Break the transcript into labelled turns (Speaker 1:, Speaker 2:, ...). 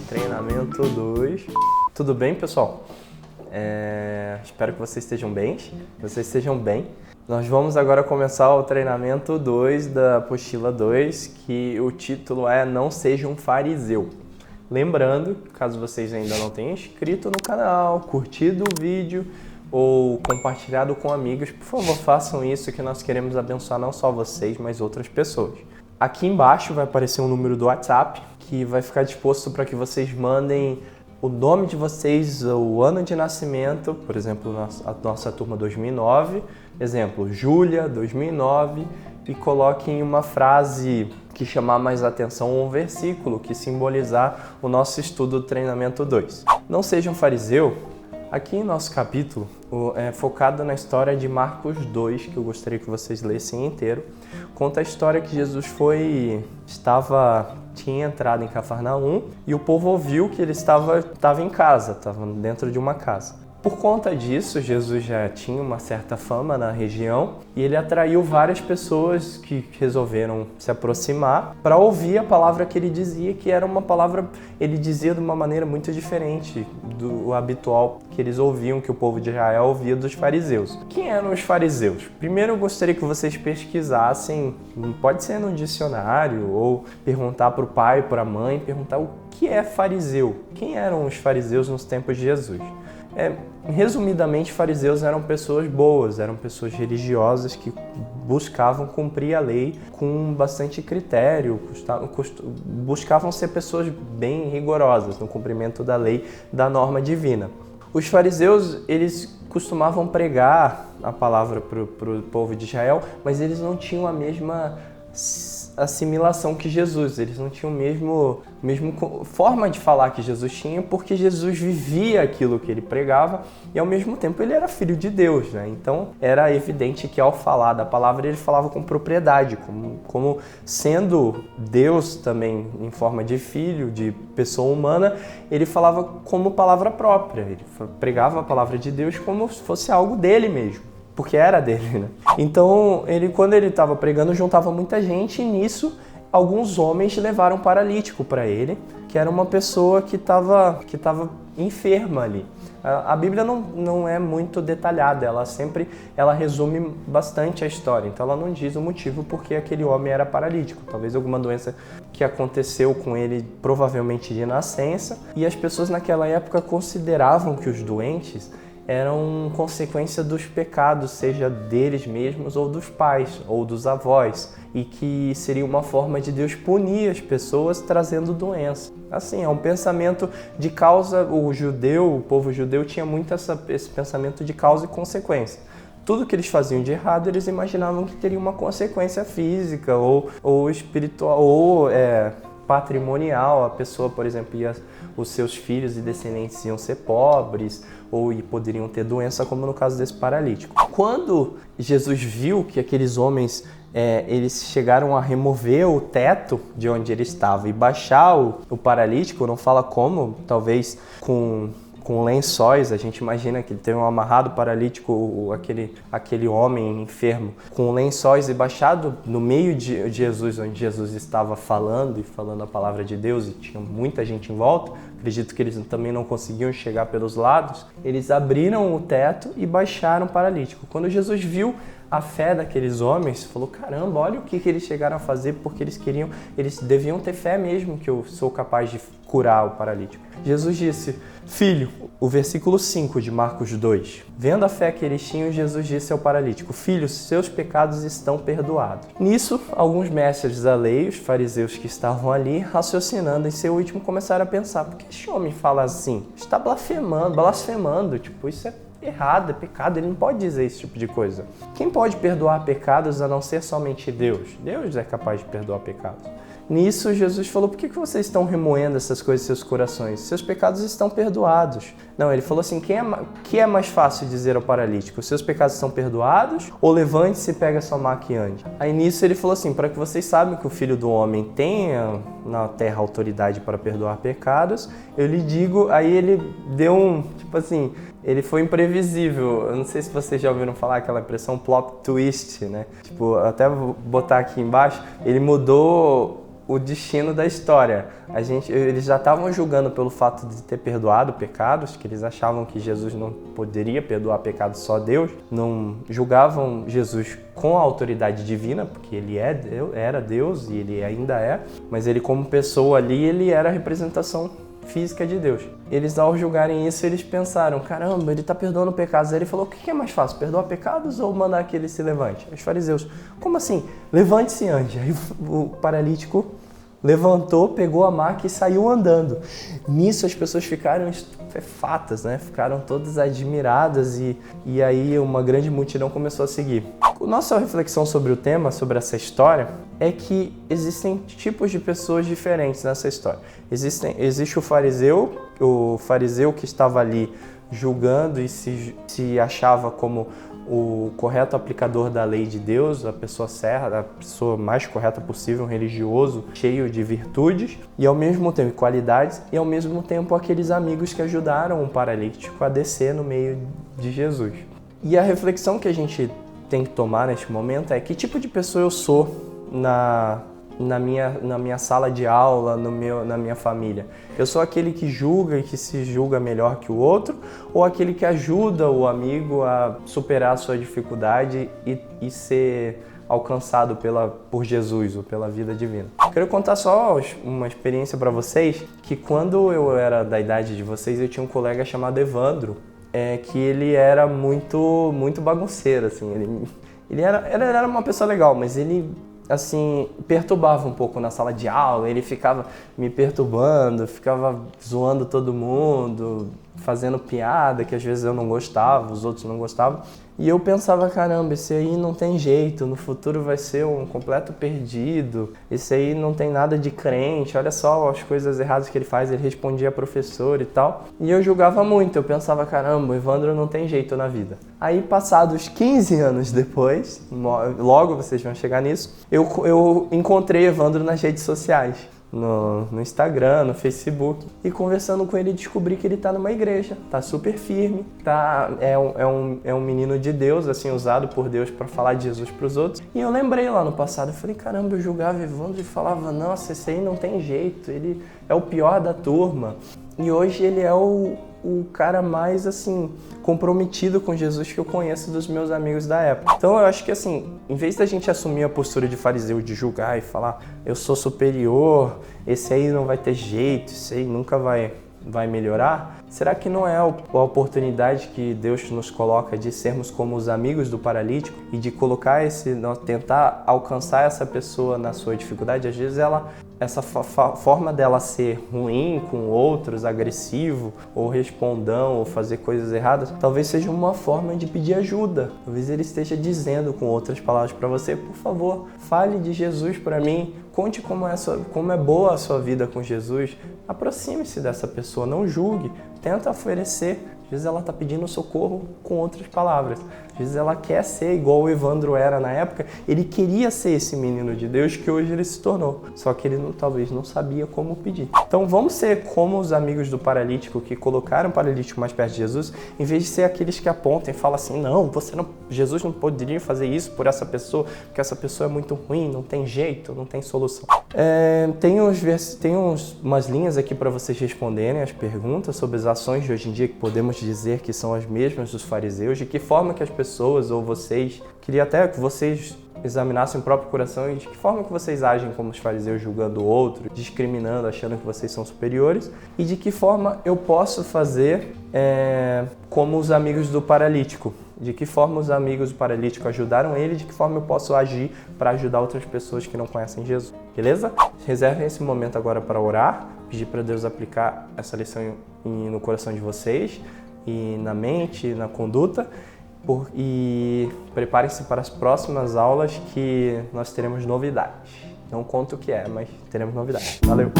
Speaker 1: Treinamento 2. Tudo bem, pessoal? Espero que vocês estejam bem. Nós vamos agora começar o treinamento 2 da apostila 2, que o título é Não Seja um Fariseu. Lembrando, caso vocês ainda não tenham inscrito no canal, curtido o vídeo ou compartilhado com amigos, por favor, façam isso, que nós queremos abençoar não só vocês, mas outras pessoas. Aqui embaixo vai aparecer um número do WhatsApp que vai ficar disposto para que vocês mandem o nome de vocês, o ano de nascimento, por exemplo, a nossa turma 2009, exemplo, Júlia, 2009, e coloquem uma frase que chamar mais atenção ou um versículo que simbolizar o nosso estudo do treinamento 2. Não seja um fariseu. Aqui em nosso capítulo é focado na história de Marcos 2, que eu gostaria que vocês lessem inteiro. Conta a história que Jesus tinha entrado em Cafarnaum e o povo ouviu que ele estava em casa, estava dentro de uma casa. Por conta disso, Jesus já tinha uma certa fama na região e ele atraiu várias pessoas que resolveram se aproximar para ouvir a palavra que ele dizia, que era uma palavra, ele dizia de uma maneira muito diferente do habitual que eles ouviam, que o povo de Israel ouvia dos fariseus. Quem eram os fariseus? Primeiro eu gostaria que vocês pesquisassem, pode ser no dicionário, ou perguntar para o pai, para a mãe, perguntar o que é fariseu. Quem eram os fariseus nos tempos de Jesus? Resumidamente, fariseus eram pessoas boas, eram pessoas religiosas que buscavam cumprir a lei com bastante critério, buscavam ser pessoas bem rigorosas no cumprimento da lei, da norma divina. Os fariseus, eles costumavam pregar a palavra para o povo de Israel, mas eles não tinham a mesma assimilação que Jesus, eles não tinham a mesma forma de falar que Jesus tinha, porque Jesus vivia aquilo que ele pregava e ao mesmo tempo ele era filho de Deus, né? Então era evidente que ao falar da palavra ele falava com propriedade, como sendo Deus também em forma de filho, de pessoa humana, ele falava como palavra própria, ele pregava a palavra de Deus como se fosse algo dele mesmo. Porque era dele, né? Então, quando ele estava pregando, juntava muita gente e nisso, alguns homens levaram um paralítico para ele, que era uma pessoa que estava enferma ali. A Bíblia não é muito detalhada, ela resume bastante a história, então ela não diz o motivo porque aquele homem era paralítico. Talvez alguma doença que aconteceu com ele, provavelmente de nascença, e as pessoas naquela época consideravam que os doentes eram consequência dos pecados, seja deles mesmos ou dos pais ou dos avós, e que seria uma forma de Deus punir as pessoas trazendo doença. Assim, é um pensamento de causa, o povo judeu tinha muito esse pensamento de causa e consequência. Tudo que eles faziam de errado, eles imaginavam que teria uma consequência física ou espiritual, ou patrimonial. A pessoa, por exemplo, os seus filhos e descendentes iam ser pobres ou poderiam ter doença, como no caso desse paralítico. Quando Jesus viu que aqueles homens eles chegaram a remover o teto de onde ele estava e baixar o paralítico, não fala como, talvez com lençóis, a gente imagina que ele teve um amarrado paralítico, aquele homem enfermo, com lençóis e baixado no meio de Jesus, onde Jesus estava falando a palavra de Deus e tinha muita gente em volta. Acredito que eles também não conseguiam chegar pelos lados. Eles abriram o teto e baixaram o paralítico. Quando Jesus viu a fé daqueles homens, falou: caramba, olha o que eles chegaram a fazer, porque eles deviam ter fé mesmo que eu sou capaz de curar o paralítico. Jesus disse: filho, o versículo 5 de Marcos 2, vendo a fé que eles tinham, Jesus disse ao paralítico: filho, seus pecados estão perdoados. Nisso, alguns mestres da lei, os fariseus que estavam ali, raciocinando em seu íntimo, começaram a pensar: por que esse homem fala assim? Está blasfemando, isso é errado, é pecado, ele não pode dizer esse tipo de coisa. Quem pode perdoar pecados a não ser somente Deus? Deus é capaz de perdoar pecados. Nisso, Jesus falou: por que vocês estão remoendo essas coisas em seus corações? Seus pecados estão perdoados. Não, ele falou assim: que é mais fácil dizer ao paralítico? Seus pecados estão perdoados? Ou levante-se e pega sua maca e ande? Aí nisso ele falou assim: para que vocês saibam que o Filho do Homem tenha na terra autoridade para perdoar pecados, eu lhe digo. Aí ele deu ele foi imprevisível. Eu não sei se vocês já ouviram falar aquela expressão plot twist, né? Até vou botar aqui embaixo, ele mudou o destino da história. Eles já estavam julgando pelo fato de ter perdoado pecados, que eles achavam que Jesus não poderia perdoar pecados, só Deus. Não julgavam Jesus com a autoridade divina, porque ele era Deus e ele ainda é, mas ele como pessoa ali, ele era a representação física de Deus. Eles, ao julgarem isso, eles pensaram, caramba, ele está perdoando pecados. Aí ele falou, o que é mais fácil, perdoar pecados ou mandar que ele se levante? Os fariseus, como assim? Levante-se e ande. Aí o paralítico levantou, pegou a maca e saiu andando. Nisso as pessoas ficaram estupefatas, né? Ficaram todas admiradas e aí uma grande multidão começou a seguir. Nossa reflexão sobre o tema, sobre essa história, é que existem tipos de pessoas diferentes nessa história. Existe o fariseu que estava ali julgando e se achava como o correto aplicador da lei de Deus, a pessoa certa, a pessoa mais correta possível, um religioso, cheio de virtudes e ao mesmo tempo qualidades, e ao mesmo tempo aqueles amigos que ajudaram o paralítico a descer no meio de Jesus. E a reflexão que a gente tem que tomar neste momento é que tipo de pessoa eu sou na minha sala de aula, na minha família. Eu sou aquele que julga e que se julga melhor que o outro, ou aquele que ajuda o amigo a superar a sua dificuldade e ser alcançado por Jesus ou pela vida divina. Quero contar só uma experiência para vocês, que quando eu era da idade de vocês, eu tinha um colega chamado Evandro, que ele era muito, muito bagunceiro, assim. Ele era uma pessoa legal, mas ele, assim, perturbava um pouco na sala de aula. Ele ficava me perturbando, ficava zoando todo mundo, fazendo piada que às vezes eu não gostava, os outros não gostavam. E eu pensava, caramba, esse aí não tem jeito, no futuro vai ser um completo perdido, esse aí não tem nada de crente, olha só as coisas erradas que ele faz, ele respondia a professor e tal. E eu julgava muito, eu pensava, caramba, o Evandro não tem jeito na vida. Aí, passados 15 anos depois, logo vocês vão chegar nisso, eu encontrei Evandro nas redes sociais. No Instagram, no Facebook, e conversando com ele descobri que ele está numa igreja, tá super firme, é um menino de Deus, assim, usado por Deus para falar de Jesus para os outros. E eu lembrei lá no passado, eu falei, caramba, eu julgava Evandro e falava, nossa, esse aí não tem jeito, ele é o pior da turma. E hoje ele é o cara mais, assim, comprometido com Jesus que eu conheço dos meus amigos da época. Então eu acho que, assim, em vez da gente assumir a postura de fariseu, de julgar e falar, eu sou superior, esse aí não vai ter jeito, esse aí nunca vai melhorar, será que não é a oportunidade que Deus nos coloca de sermos como os amigos do paralítico e de colocar tentar alcançar essa pessoa na sua dificuldade? Às vezes essa forma dela ser ruim com outros, agressivo, ou respondão, ou fazer coisas erradas, talvez seja uma forma de pedir ajuda. Talvez ele esteja dizendo com outras palavras para você, por favor, fale de Jesus para mim, conte como é boa a sua vida com Jesus, aproxime-se dessa pessoa, não julgue, tenta oferecer. Às vezes ela está pedindo socorro com outras palavras. Às vezes ela quer ser igual o Evandro era na época. Ele queria ser esse menino de Deus que hoje ele se tornou. Só que ele talvez não sabia como pedir. Então vamos ser como os amigos do paralítico que colocaram o paralítico mais perto de Jesus, em vez de ser aqueles que apontam e falam assim, não, Jesus não poderia fazer isso por essa pessoa, porque essa pessoa é muito ruim, não tem jeito, não tem solução. Tem umas linhas aqui para vocês responderem as perguntas sobre as ações de hoje em dia que podemos dizer que são as mesmas dos fariseus, de que forma que as pessoas ou vocês, queria até que vocês examinassem o próprio coração e de que forma que vocês agem como os fariseus, julgando o outro, discriminando, achando que vocês são superiores, e de que forma eu posso fazer como os amigos do paralítico. De que forma os amigos do paralítico ajudaram ele, de que forma eu posso agir para ajudar outras pessoas que não conhecem Jesus. Beleza? Reservem esse momento agora para orar, pedir para Deus aplicar essa lição no coração de vocês, e na mente, na conduta, e preparem-se para as próximas aulas que nós teremos novidades. Não conto o que é, mas teremos novidades. Valeu!